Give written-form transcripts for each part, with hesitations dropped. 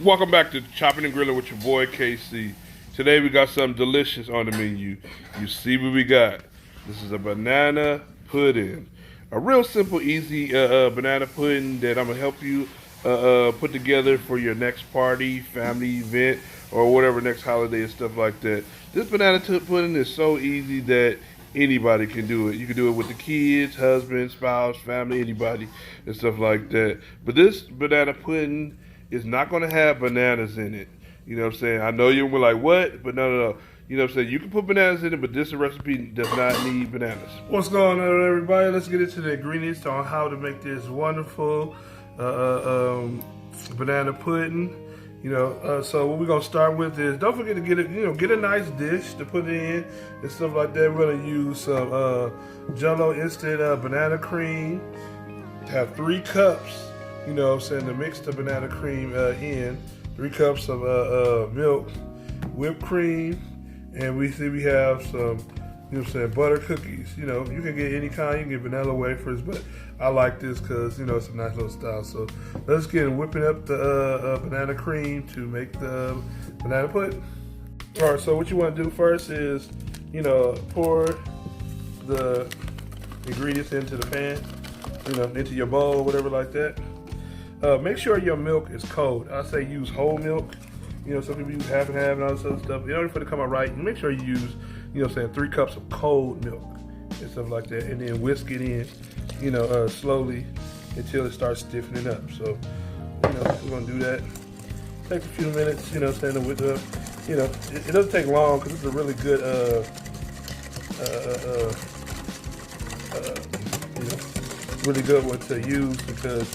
Welcome back to Chopping and Grilling with your boy KC. Today we got something delicious on the menu. You see what we got. This is a banana pudding. A real simple, easy banana pudding that I'm going to help you put together for your next party, family event, or whatever next holiday and stuff like that. This banana pudding is so easy that anybody can do it. You can do it with the kids, husband, spouse, family, anybody, and stuff like that. But this banana pudding is not going to have bananas in it. You know what I'm saying? I know you're like, what? But no. You know what I'm saying? You can put bananas in it, but this recipe does not need bananas. What's going on, everybody? Let's get into the ingredients on how to make this wonderful banana pudding. So what we're gonna start with is, don't forget to get a nice dish to put it in and stuff like that. We're gonna use some Jello instant banana cream. Have 3 cups. You know what I'm saying, to mix the banana cream in. 3 cups of milk, whipped cream, and we have some, you know what I'm saying, butter cookies. You know, you can get any kind, you can get vanilla wafers, but I like this because, you know, it's a nice little style. So let's get whipping up the banana cream to make the banana pudding. All right, so what you want to do first is, you know, pour the ingredients into the pan, you know, into your bowl, whatever like that. Make sure your milk is cold. I say use whole milk. You know, some people use half and half and all this other stuff. In order for it to come out right, make sure you use, you know what I'm saying, 3 cups of cold milk and stuff like that. And then whisk it in, you know, slowly until it starts stiffening up. So, you know, we're going to do that. Takes a few minutes, you know, standing with the, you know, it doesn't take long because it's a really good, you know, really good one to use because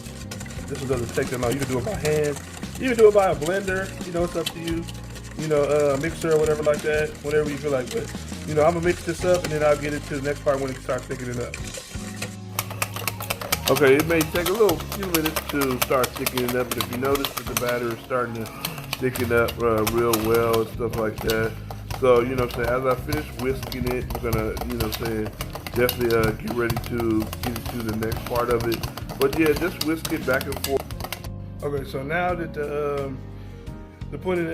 this one doesn't take that long. You can do it by hand. You can do it by a blender. You know, it's up to you. You know, a mixer or whatever like that. Whatever you feel like. But, you know, I'm going to mix this up and then I'll get into the next part when it starts thickening up. Okay, it may take a few minutes to start thickening up. But if you notice that the batter is starting to thicken up real well and stuff like that. So, you know what I'm saying, as I finish whisking it, we're going to, you know what I'm saying, definitely get ready to get into the next part of it. But yeah, just whisk it back and forth. Okay, so now that the pudding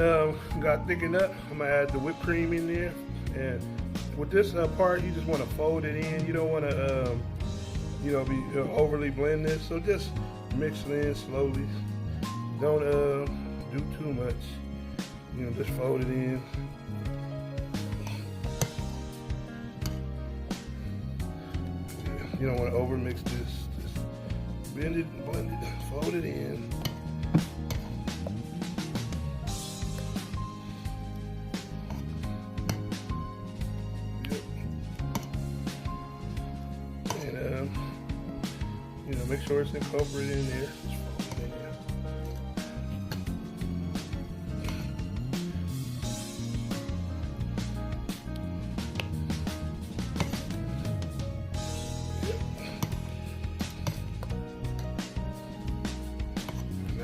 got thickened up, I'm gonna add the whipped cream in there. And with this part, you just want to fold it in. You don't want to, you know, be overly blend this. So just mix it in slowly. Don't do too much. You know, just fold it in. You don't want to overmix this. Blend it, fold it in. Yep. And you know, make sure it's incorporated in there. Just fold it in there.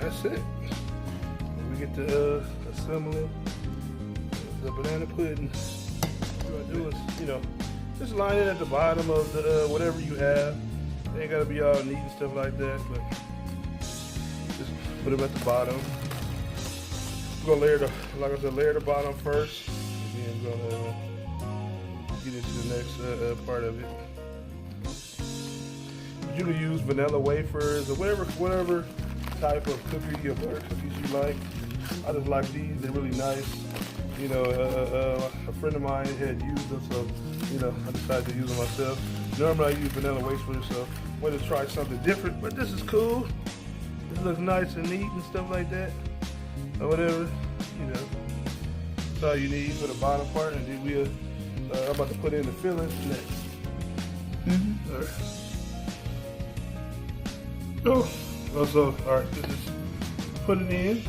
That's it. When we get to assembling the banana pudding, what we're gonna do is, you know, just line it at the bottom of the whatever you have. It ain't gotta be all neat and stuff like that, but just put them at the bottom. We're gonna layer like I said, layer the bottom first, and then we're gonna get into the next part of it. You can use vanilla wafers or whatever type of cookie or butter cookies you like. I just like these, they're really nice. You know, a friend of mine had used them, so, you know, I decided to use them myself. Normally I use vanilla wafers, so I wanted to try something different, but this is cool. This looks nice and neat and stuff like that, or whatever, you know. That's all you need for the bottom part, and then we'll, I'm about to put in the filling next. All right. Oh. Also, all right, just put it in.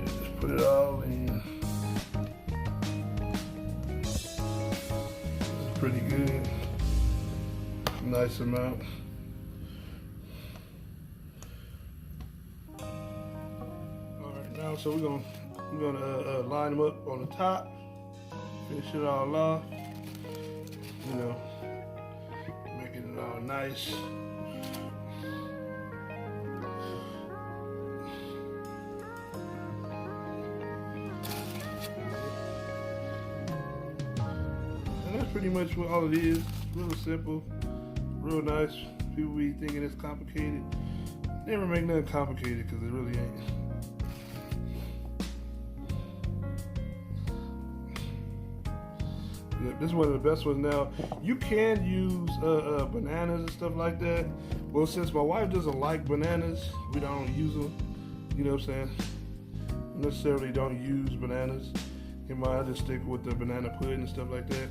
Just put it all in. It's pretty good. Nice amount. All right, now so we're gonna line them up on the top. Finish it all off. You know. Making it all nice. pretty much what all it is. Real simple, real nice. People be thinking it's complicated. Never make nothing complicated because it really ain't. Yeah, this is one of the best ones. Now, you can use bananas and stuff like that. Well, since my wife doesn't like bananas, we don't use them. You know what I'm saying? Necessarily don't use bananas. In my, I just stick with the banana pudding and stuff like that.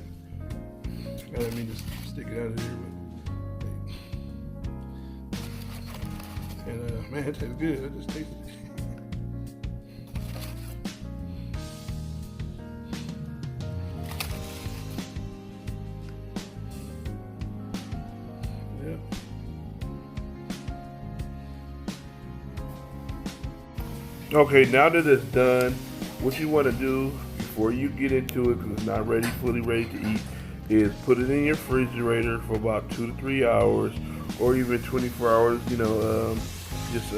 I didn't mean to stick it out of here, but and man, it tastes good. I just tasted it. Okay, now that it's done, what you want to do before you get into it, because it's not fully ready to eat, is put it in your refrigerator for about 2 to 3 hours, or even 24 hours. You know, just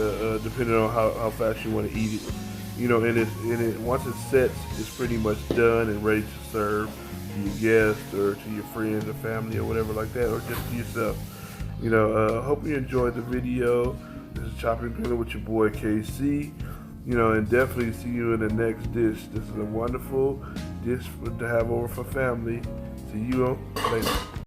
depending on how fast you want to eat it. You know, and once it sets, it's pretty much done and ready to serve to your guests or to your friends or family or whatever like that, or just to yourself. You know, hope you enjoyed the video. This is Chopping Grilling with your boy KC. You know, and definitely see you in the next dish. This is a wonderful dish to have over for family. See you later.